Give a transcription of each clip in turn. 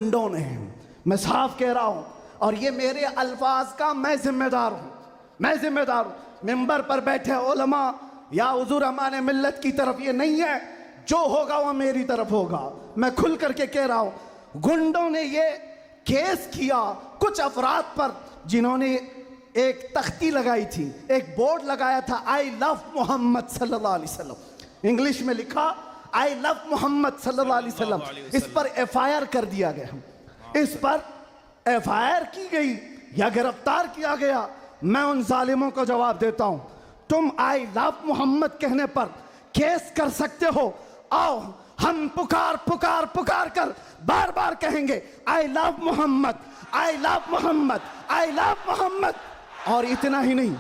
गुंडों ने, मैं साफ कह रहा हूं, और ये मेरे अल्फाज का मैं जिम्मेदार हूं, मैं जिम्मेदार हूं। मिंबर पर बैठे उलमा या हुजूर हमारे मिल्लत की तरफ ये नहीं है, जो होगा वो मेरी तरफ होगा। मैं खुल करके कह रहा हूं, गुंडों ने ये केस किया कुछ अफराद पर जिन्होंने एक तख्ती लगाई थी, एक बोर्ड लगाया था, आई लव मोहम्मद सल्लल्लाहु अलैहि वसल्लम, इंग्लिश में लिखा आई लव मोहम्मद सल्लल्लाहु अलैहि वसल्लम। इस पर FIR कर दिया गया, इस पर FIR की गई या गिरफ्तार किया गया। मैं उन जालिमों को जवाब देता हूं, तुम आई लव मोहम्मद कहने पर केस कर सकते हो, आओ हम पुकार पुकार पुकार कर बार बार कहेंगे I love Muhammad, I love Muhammad, I love Muhammad. और इतना ही नहीं,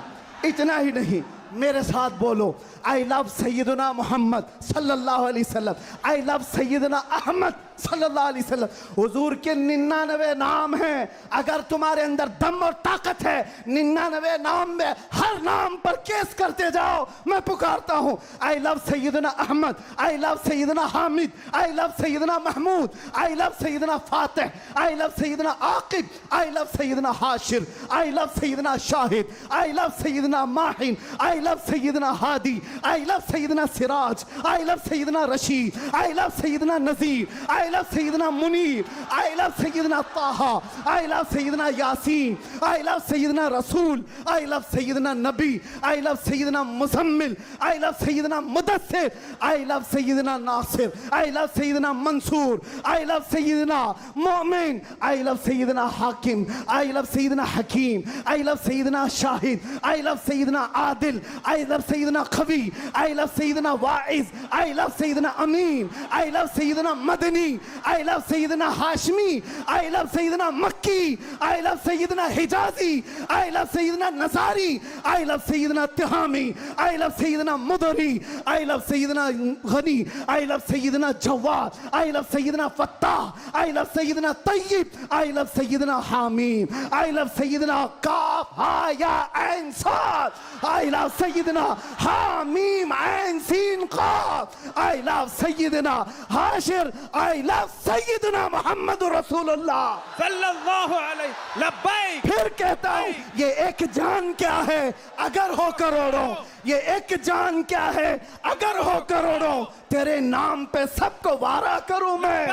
इतना ही नहीं, मेरे साथ बोलो आई लव सैयदना मोहम्मद सल्लल्लाहु अलैहि वसल्लम, आई लव सैयदना अहमद सल्लल्लाहु अलैहि वसल्लम। हुजूर के 99 नाम हैं, अगर तुम्हारे अंदर दम और ताकत है 99 नाम में हर नाम पर केस करते जाओ। मैं पुकारता हूं आई लव सैयदना अहमद, आई लव सैयदना हामिद, आई लव सैयदना महमूद, आई लव सैयदना फातिह, आई लव सैयदना आकिब, आई लव सैयदना हाशिर, आई लव सैयदना शाहिद, आई लव सैयदना माहिन, आई लव सैयदना हादी, आई लव सैयदना सिराज, आई लव सैयदना रशीद, आई लव सैयदना नजीर, आई लव सैयदना मुनीर, आई लव सैयदना ताहा, आई लव सैयदना यासीन, आई लव सैयदना रसूल, आई लव सैयदना नबी, आई लव सैयदना मुजम्मिल, आई लव सैयदना मुदस्सिर, आई लव सैयदना नासिर, आई लव सैयदना मंसूर, आई लव सैयदना मोमिन, आई लव सैयदना हाकिम, आई लव सैयदना हकीम, आई लव सैयदना शाहिद, आई लव सैयदना आदिल, आई लव सैयदना खवी, आई लव सैयदना वाइज, आई लव सैयदना अमीन, आई लव सैयदना मदनी, आई लव सैयदना हाशमी, आई लव सैयदना मक्की, आई लव सैयदना हिजाजी, आई लव सैयदना नसारी, आई लव सैयदना तिहामी, आई लव सैयदना मुदरी, आई लव सैयदना गनी, आई लव सैयदना जवाद, आई लव सैयदना फत्ताह, आई लव सैयदना तय्यब, आई लव सैयदना हामीम, आई लव सैयदना काफ हा या ऐन साद, आई लव सैयदना हामीम ऐन सीन काफ, आई लव सैयदना हाशिर, आई लव सैयदना मोहम्मद रसूलुल्लाह सल्लल्लाहु अलैहि लब्बैक। फिर कहता हूं ये एक जान क्या है अगर हो करोड़ों, ये एक जान क्या है अगर हो करोड़ों, तेरे नाम पे सबको वारा करूं मैं,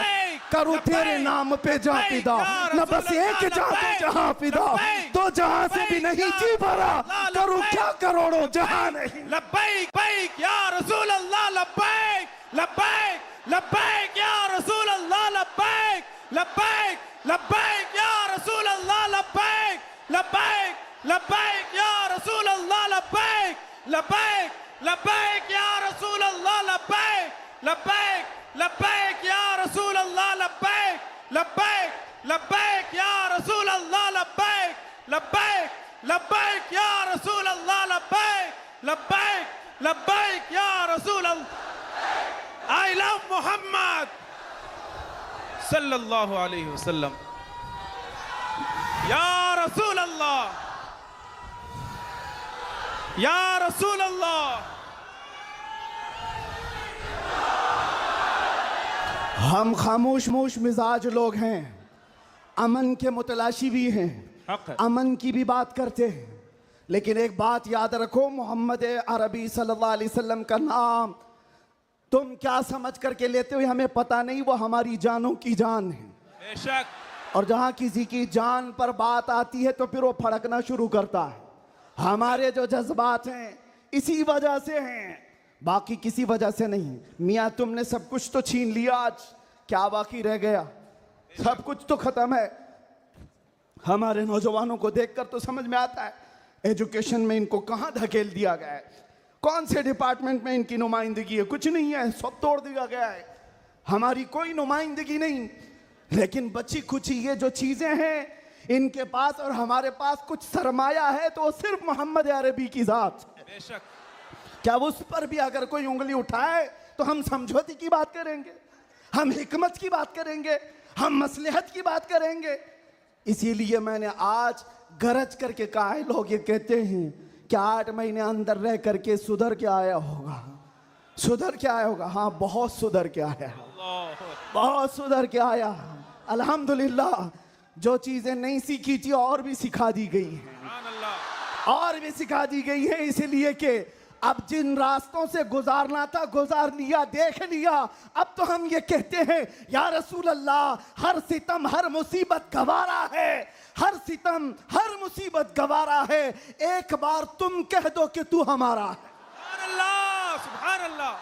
करूं तेरे नाम पे जहां फिदा, न बस एक जहां पे जहां फिदा, तो जहां से भी नहीं जी भरा, करूं क्या करोड़ों जहां नहीं। लब्बैक बैक या रसूल अल्लाह, लब्बैक लब्बैक लब्बैक या रसूल अल्लाह, लब्बैक लब्बैक लब्बैक या रसूल अल्लाह, लब्बैक लब्बैक लब्बैक या रसूल अल्लाह, लब्बैक लब्बैक लब्बैक या रसूल अल्लाह, लब्बैक लब्बैक लब्बैक या रसूल अल्लाह, लब्बैक लब्बैक लब्बैक या रसूल अल्लाह, लब्बैक लब्बैक लब्बैक या रसूल अल्लाह, लब्बैक लब्बैक लब्बैक या रसूल अल्लाह। आई लव मोहम्मद सल्लल्लाहु अलैहि वसल्लम या रसूल अल्लाह, या रसूल अल्लाह। हम खामोश मोश मिजाज लोग हैं, अमन के मुतलाशी भी हैं, अमन की भी बात करते हैं, लेकिन एक बात याद रखो, मोहम्मद अरबी सल्लल्लाहु अलैहि वसल्लम का नाम तुम क्या समझ करके लेते हो हमें पता नहीं, वो हमारी जानों की जान है बेशक। और जहां किसी की जान पर बात आती है तो फिर वो फड़कना शुरू करता है। हमारे जो जज्बात हैं इसी वजह से हैं, बाकी किसी वजह से नहीं। मियाँ तुमने सब कुछ तो छीन लिया, आज क्या बाकी रह गया? सब कुछ तो खत्म है। हमारे नौजवानों को देखकर तो समझ में आता है एजुकेशन में इनको कहां धकेल दिया गया है, कौन से डिपार्टमेंट में इनकी नुमाइंदगी है, कुछ नहीं है, सब तोड़ दिया गया है, हमारी कोई नुमाइंदगी नहीं। लेकिन बची खुची ये जो चीजें हैं इनके पास और हमारे पास कुछ सरमाया है, तो वो सिर्फ मोहम्मद अरबी की जात। बेशक। क्या उस पर भी अगर कोई उंगली उठाए तो हम समझौते की बात करेंगे, हम हिकमत की बात करेंगे, हम मसलहत की बात करेंगे। इसीलिए मैंने आज गरज करके कहा है, लोग ये कहते हैं कि 8 महीने अंदर रह करके सुधर के आया होगा, सुधर के आया होगा। हाँ बहुत सुधर के आया, बहुत सुधर के आया। अल्हम्दुलिल्लाह जो चीजें नहीं सीखी थी और भी सिखा दी गई हैं, सुभान अल्लाह। और भी सिखा दी गई है, इसलिए कि अब जिन रास्तों से गुजारना था गुजार लिया, देख लिया। अब तो हम ये कहते हैं या रसूल अल्लाह हर सितम हर मुसीबत गवारा है, हर सितम हर मुसीबत गवारा है, एक बार तुम कह दो कि तू हमारा है। सुभान अल्लाह, सुभान अल्लाह।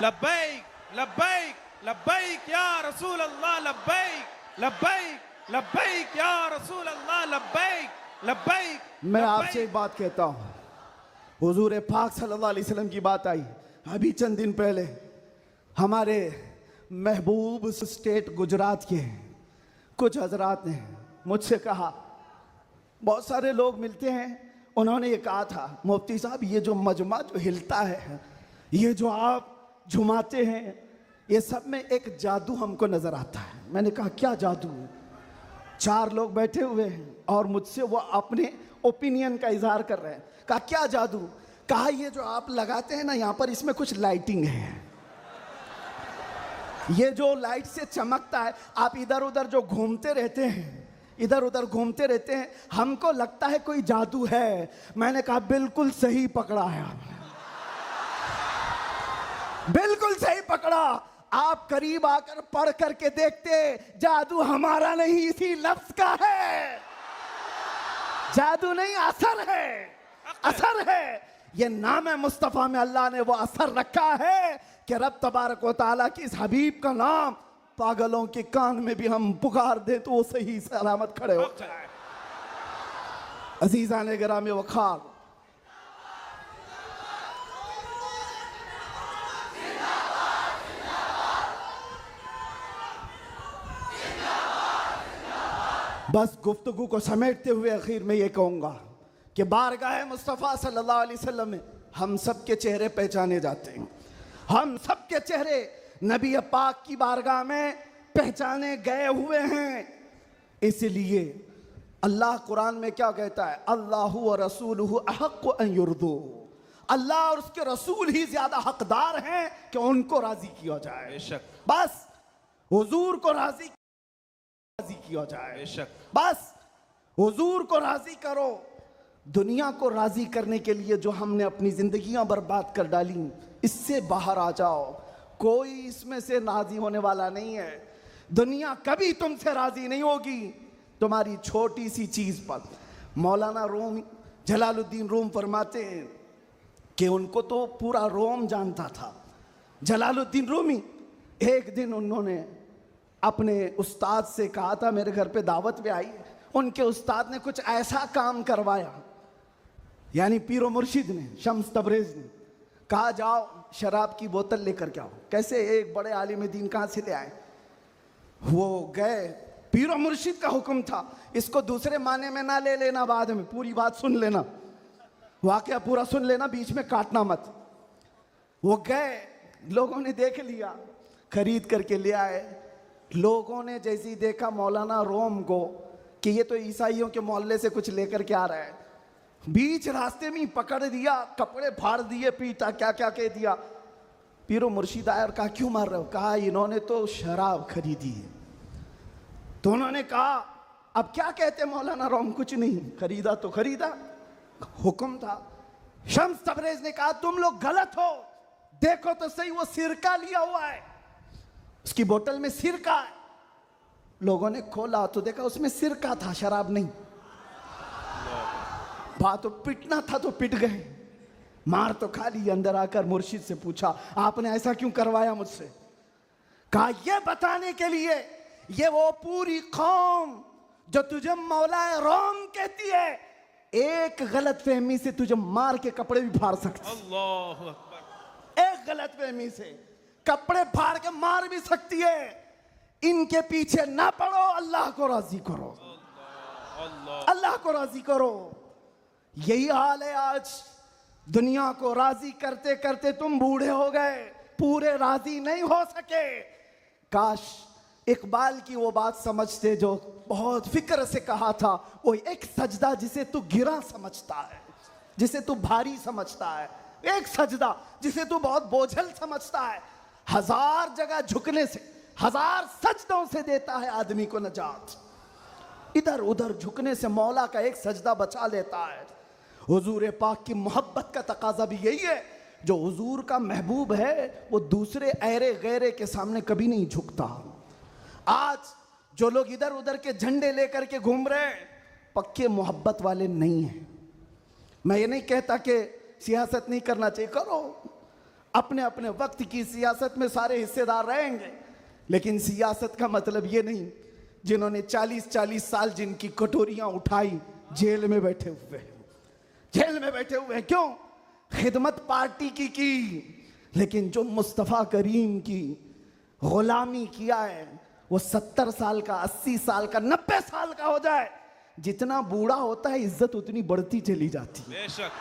लब्बैक लब्बैक लब्बैक या रसूल अल्लाह, लब्बैक लब्बैक लब्बैक या रसूल अल्लाह, लब्बैक लब्बैक। मैं आपसे एक बात कहता हूँ, हुजूर पाक सल्लल्लाहु अलैहि वसल्लम की बात आई अभी चंद दिन पहले। हमारे महबूब स्टेट गुजरात के कुछ हजरात ने मुझसे कहा, बहुत सारे लोग मिलते हैं, उन्होंने ये कहा था मुफ्ती साहब ये जो मजमा जो हिलता है, ये जो आप झुमाते हैं, ये सब में एक जादू हमको नजर आता है। मैंने कहा क्या जादू? चार लोग बैठे हुए हैं और मुझसे वो अपने ओपिनियन का इजहार कर रहे हैं। कहा क्या जादू? कहा ये जो आप लगाते हैं ना यहाँ पर, इसमें कुछ लाइटिंग है, ये जो लाइट से चमकता है, आप इधर उधर जो घूमते रहते हैं, इधर उधर घूमते रहते हैं, हमको लगता है कोई जादू है। मैंने कहा बिल्कुल सही पकड़ा है आपने, बिल्कुल सही पकड़ा। आप करीब आकर पढ़ करके देखते, जादू हमारा नहीं इसी लफ्ज का है, जादू नहीं असर है, असर है। ये नाम है मुस्तफा में अल्लाह ने वो असर रखा है कि रब तबारक व तआला की इस हबीब का नाम पागलों के कान में भी हम पुकार दें तो वो सही सलामत खड़े हो जाए। अजीजा ने गिरामी वखार, बस गुफ्तगू को समेटते हुए आखिर में ये कहूँगा कि बारगाह मुस्तफ़ा सल्लल्लाहु अलैहि वसल्लम में हम सब के चेहरे पहचाने जाते हैं, हम सब के चेहरे नबी पाक की बारगाह में पहचाने गए हुए हैं। इसलिए अल्लाह कुरान में क्या कहता है, अल्लाहु व रसूलुहु अहक्कु अन युर्दू, अल्लाह और उसके रसूल ही ज्यादा हकदार हैं कि उनको राजी किया जाए। बेशक, बस हुजूर को राजी किया जाए, बेशक, बस हुजूर को राजी करो। दुनिया को राजी करने के लिए जो हमने अपनी जिंदगियां बर्बाद कर डाली, इससे बाहर आ जाओ। कोई इसमें से राजी होने वाला नहीं है। दुनिया कभी तुमसे राजी नहीं होगी तुम्हारी छोटी सी चीज पर। मौलाना रूम जलालुद्दीन रूम फरमाते हैं कि उनको तो पूरा रोम जानता था। जलालुद्दीन रूमी, एक दिन उन्होंने अपने उस्ताद से कहा था, मेरे घर पे दावत पे आई, उनके उस्ताद ने कुछ ऐसा काम करवाया, यानी पीरो मुर्शिद ने, शम्स तबरेज ने कहा जाओ शराब की बोतल लेकर के आओ। कैसे? एक बड़े आलिम दीन कहाँ से ले आए? वो गए, पीरो मुर्शिद का हुक्म था, इसको दूसरे माने में ना ले लेना, बाद में पूरी बात सुन लेना, वाकया पूरा सुन लेना, बीच में काटना मत। वो गए, लोगों ने देख लिया, खरीद करके ले आए। लोगों ने जैसे ही देखा मौलाना रोम को कि ये तो ईसाइयों के मोहल्ले से कुछ लेकर के आ रहा है, बीच रास्ते में पकड़ दिया, कपड़े फाड़ दिए, पीटा, क्या क्या कह दिया। पीरो मुर्शिद आया और कहा क्यों मार रहे हो? कहा इन्होंने तो शराब खरीदी है। तो उन्होंने कहा अब क्या कहते मौलाना रोम? कुछ नहीं, खरीदा तो खरीदा, हुक्म था। शम्स तबरेज ने कहा तुम लोग गलत हो, देखो तो सही, वो सिरका लिया हुआ है, उसकी बोतल में सिरका है। लोगों ने खोला तो देखा उसमें सिरका था, शराब नहीं। बात तो पिटना था तो पिट गए, मार तो खा ली। अंदर आकर मुर्शिद से पूछा आपने ऐसा क्यों करवाया मुझसे? कहा ये बताने के लिए, ये वो पूरी कौम जो तुझे मौलाए रोम कहती है, एक गलत फहमी से तुझे मार के कपड़े भी फाड़ सकती। अल्लाहु अकबर। एक गलत फहमी से कपड़े फाड़ के मार भी सकती है। इनके पीछे ना पड़ो, अल्लाह को राजी करो, अल्लाह को राजी करो। यही हाल है आज। दुनिया को राजी करते करते तुम बूढ़े हो गए, पूरे राजी नहीं हो सके। काश इकबाल की वो बात समझते जो बहुत फिक्र से कहा था, वो एक सजदा जिसे तू गिरा समझता है, जिसे तू भारी समझता है, एक सजदा जिसे तू बहुत बोझल समझता है, हजार जगह झुकने से, हजार सजदों से देता है आदमी को नजात। इधर उधर झुकने से मौला का एक सजदा बचा लेता है। हुजूर पाक की मोहब्बत का तकाजा भी यही है, जो हुजूर का महबूब है वो दूसरे ऐरे गैरे के सामने कभी नहीं झुकता। आज जो लोग इधर उधर के झंडे लेकर के घूम रहे हैं, पक्के मोहब्बत वाले नहीं हैं। मैं ये नहीं कहता कि सियासत नहीं करना चाहिए, करो, अपने अपने वक्त की सियासत में सारे हिस्सेदार रहेंगे, लेकिन सियासत का मतलब ये नहीं जिन्होंने 40-40 साल जिनकी कटोरियां उठाई जेल में बैठे हुए हैं, जेल में बैठे हुए हैं। क्यों? खिदमत पार्टी की, लेकिन जो मुस्तफ़ा करीम की गुलामी किया है वो 70 साल का, 80 साल का, 90 साल का हो जाए, जितना बूढ़ा होता है इज्जत उतनी बढ़ती चली जाती है। बेशक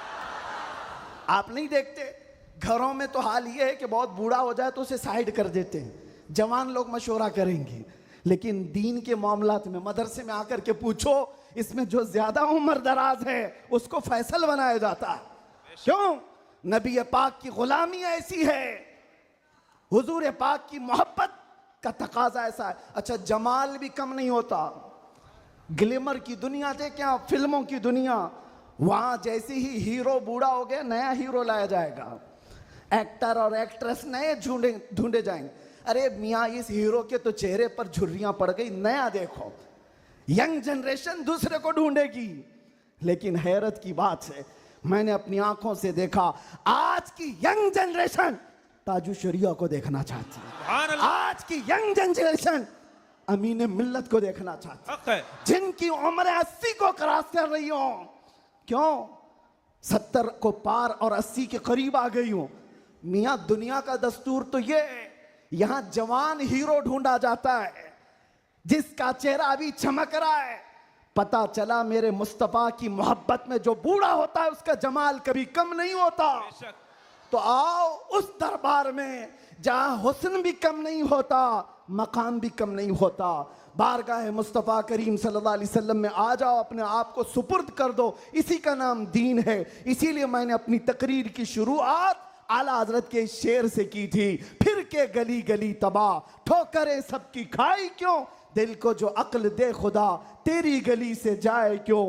आप नहीं देखते घरों में तो हाल ये है कि बहुत बूढ़ा हो जाए तो उसे साइड कर देते हैं, जवान लोग मशवरा करेंगे, लेकिन दीन के मामलात में मदरसे में आकर के पूछो, इसमें जो ज्यादा उम्र दराज है उसको फैसल बनाया जाता है। क्यों? नबी पाक की गुलामी ऐसी है, हुजूर पाक की मोहब्बत का तकाजा ऐसा है। अच्छा, जमाल भी कम नहीं होता। ग्लिमर की दुनिया देखें आप, फिल्मों की दुनिया, वहां जैसे ही हीरो बूढ़ा हो गया नया हीरो लाया जाएगा, एक्टर और एक्ट्रेस नए ढूंढे जाएंगे। अरे मियाँ, इस हीरो के तो चेहरे पर झुर्रियां पड़ गई, नया देखो। यंग जनरेशन दूसरे को ढूंढेगी। लेकिन हैरत की बात है, मैंने अपनी आंखों से देखा, आज की यंग जनरेशन ताजु शरिया को देखना चाहती है। आज की यंग जनरेशन अमीन मिल्लत को देखना चाहती है, जिनकी उम्र 80 को क्रॉस कर रही हो। क्यों? 70 को पार और 80 के करीब आ गई हूं। मियां, दुनिया का दस्तूर तो ये है, यहां जवान हीरो ढूंढा जाता है जिसका चेहरा अभी चमक रहा है। पता चला मेरे मुस्तफा की मोहब्बत में जो बूढ़ा होता है उसका जमाल कभी कम नहीं होता। तो आओ उस दरबार में जहां हुस्न भी कम नहीं होता, मकाम भी कम नहीं होता। बारगाह मुस्तफ़ा करीम सल्लल्लाहु अलैहि वसल्लम में आ जाओ, अपने आप को सुपुर्द कर दो, इसी का नाम दीन है। इसीलिए मैंने अपनी तकरीर की शुरुआत आला हजरत के शेर से की थी, फिर के गली गली तबाह, ठोकरें सबकी खाई क्यों, दिल को जो अक्ल दे खुदा, तेरी गली से जाए क्यों।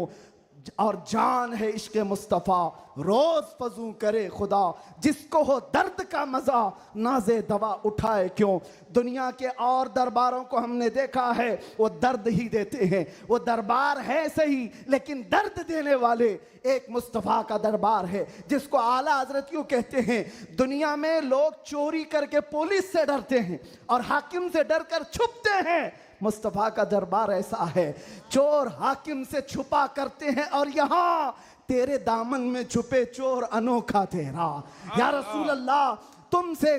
और जान है इश्क मुस्तफ़ा, रोज फजू करे खुदा, जिसको हो दर्द का मजा, नाजे दवा उठाए क्यों। दुनिया के और दरबारों को हमने देखा है, वो दर्द ही देते हैं, वो दरबार है सही लेकिन दर्द देने वाले एक मुस्तफ़ा का दरबार है, जिसको आला हजरत यूं कहते हैं। दुनिया में लोग चोरी करके पुलिस से डरते हैं और हाकिम से डरकर छुपते हैं, मुस्तफ़ा का दरबार ऐसा है, चोर हाकिम से छुपा करते हैं और यहां तेरे दामन में छुपे चोर अनोखा तेरा। या रसूल अल्लाह, तुमसे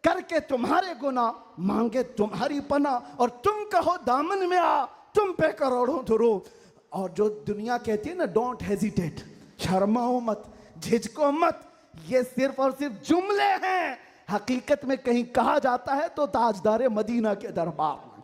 करके तुम्हारे गुनाह, मांगे तुम्हारी पनाह, और तुम कहो दामन में आ, तुम पे करोड़ों दुरूद। और जो दुनिया कहती है ना, डोंट हेजिटेट, शर्माओ मत, झिझको मत, ये सिर्फ और सिर्फ जुमले हैं। हकीकत में कहीं कहा जाता है तो ताजदार मदीना के दरबार में।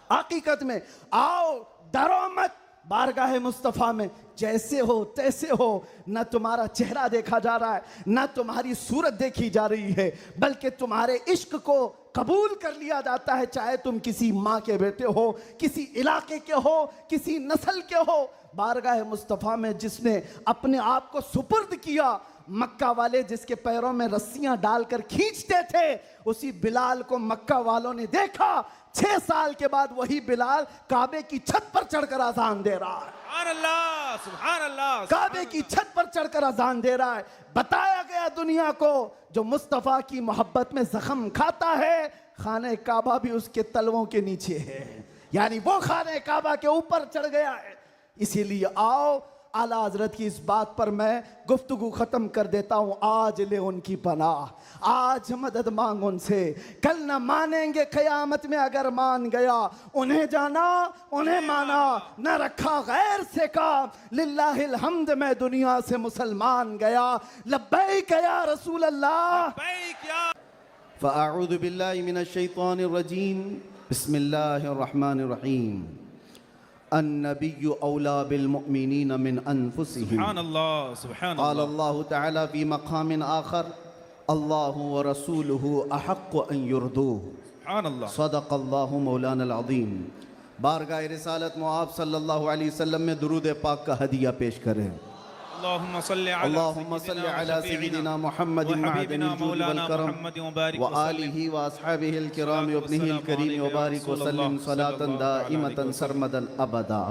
हकीकत में आओ, डरो मत, बारगाह मुस्तफ़ा में जैसे हो तैसे हो। न तुम्हारा चेहरा देखा जा रहा है, न तुम्हारी सूरत देखी जा रही है, बल्कि तुम्हारे इश्क को कबूल कर लिया जाता है, चाहे तुम किसी माँ के बेटे हो, किसी इलाके के हो, किसी नस्ल के हो। बारगाह मुस्तफ़ा में जिसने अपने आप को सुपुर्द किया, मक्का वाले जिसके पैरों में रस्सियां डालकर खींचते थे, उसी बिलाल को मक्का वालों ने देखा। 6 साल के बाद वही बिलाल काबे की छत पर चढ़कर अजान दे रहा है। सुभान अल्लाह, काबे की छत पर चढ़कर अजान दे रहा है। बताया गया दुनिया को, जो मुस्तफ़ा की मोहब्बत में जख्म खाता है, खाने काबा भी उसके तलवों के नीचे है, यानी वो खाने काबा के ऊपर चढ़ गया है। इसीलिए आओ, आला हजरत की इस बात पर मैं गुफ्तगू खत्म कर देता हूँ। आज ले उनकी पनाह, आज मदद मांग उनसे, कल न मानेंगे क़यामत में अगर मान गया। उन्हें जाना, उन्हें माना, न रखा गैर से काम, लिल्लाहिल हम्द मैं दुनिया से मुसलमान गया। लब्बैक या रसूल अल्लाह। फ़अऊज़ु बिल्लाहि मिनश शैतानिर रजीम, बिस्मिल्लाहिर रहमानिर रहीम। अन्नबिय्यु औला बिल मुअमिनीन मिन अनफुसिहिम। सुभान अल्लाह, सुभान क़ाल अल्लाह। अल्लाहु तआला फ़ी मक़ामिन आख़र, अल्लाहु व रसूलुहु अहक्कु अन युर्दूहु। सुभान अल्लाह। सदक़ल्लाहु मौलाना अज़ीम। बारगाह रिसालत में आप सल्लल्लाहु अलैहि वसल्लम में दुरूद पाक का हदिया पेश करें। अल्लाहुम्मा सल्ली अला सय्यिदिना मुहम्मदिन मअदनिल जूद वल करम व आलिहि व अस्हाबिहिल किराम व इब्निहिल करीम व बारिक व सल्लिम सलातन दाइमतन सरमदन अबदा।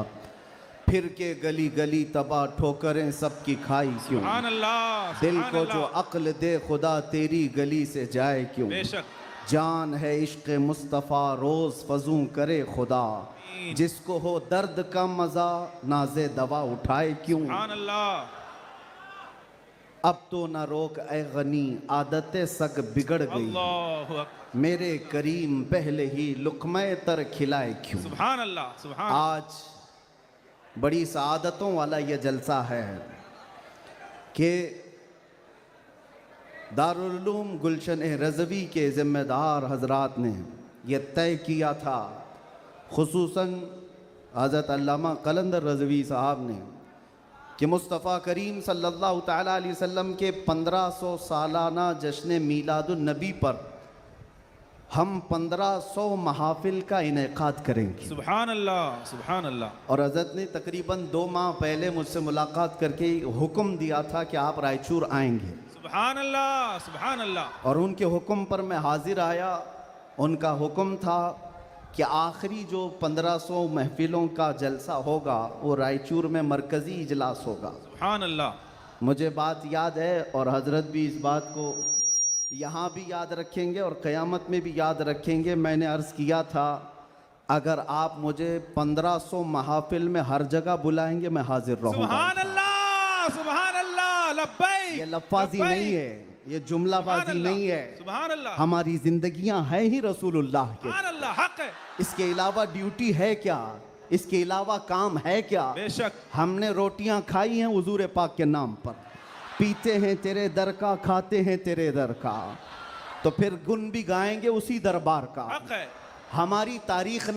फिर के गली गली तबाह ठोकरें सबकी खाई क्यों, सुभान अल्लाह। दिल को जो अक्ल दे खुदा तेरी गली से जाए क्यों। बेशक जान है इश्क मुस्तफ़ा रोज़ फजूं करे खुदा, जिसको हो दर्द का मज़ा नाज़े दवा उठाए क्यों। सुभान अल्लाह। अब तो न रोक ए गनी आदतें सग बिगड़ गई, अल्लाहु अकबर। मेरे करीम पहले ही लुक़्मे तर खिलाए क्यों। सुभान अल्लाह। सुभान। आज बड़ी सआदतों वाला ये जलसा है कि दारुल उलूम गुलशन रज़वी के ज़िम्मेदार हजरात ने यह तय किया था, खुसूसन हज़रत अल्लामा कलंदर रज़वी साहब ने, कि मुस्तफ़ा करीम सल्लल्लाहु तआला अलैहि वसल्लम के 1500 सालाना जश्न मीलादुन नबी पर हम 1500 महाफिल का इनेकाद करेंगे। सुभान अल्लाह। सुभान अल्लाह। और हज़रत ने तकरीबन 2 माह पहले मुझसे मुलाकात करके हुक्म दिया था कि आप रायचूर आएंगे। सुभान अल्लाह। सुभान अल्लाह। और उनके हुक्म पर मैं हाजिर आया। उनका हुक्म था कि आखिरी जो 1500 महफिलों का जलसा होगा वो रायचूर में मरकज़ी इजलास होगा। सुभान अल्लाह। मुझे बात याद है और हज़रत भी इस बात को यहाँ भी याद रखेंगे और क़यामत में भी याद रखेंगे। मैंने अर्ज़ किया था, अगर आप मुझे 1500 महाफिल में हर जगह बुलाएंगे मैं हाजिर रहूँगा। सुभान अल्लाह। सुभान अल्लाह। लब्बैक। ये लफ्ज़ी नहीं है, ये जुमलाबाजी नहीं है। सुभान अल्लाह। हमारी जिंदगियां हैं ही रसूलुल्लाह के। सुभान अल्लाह। हक है। इसके अलावा ड्यूटी है क्या, इसके अलावा काम है क्या। बेशक। हमने रोटियां खाई हैं हुजूर पाक के नाम पर, पीते हैं तेरे दर का, खाते हैं तेरे दर का, तो फिर गुन भी गाएंगे उसी दरबार का। हक है। हमारी तारीख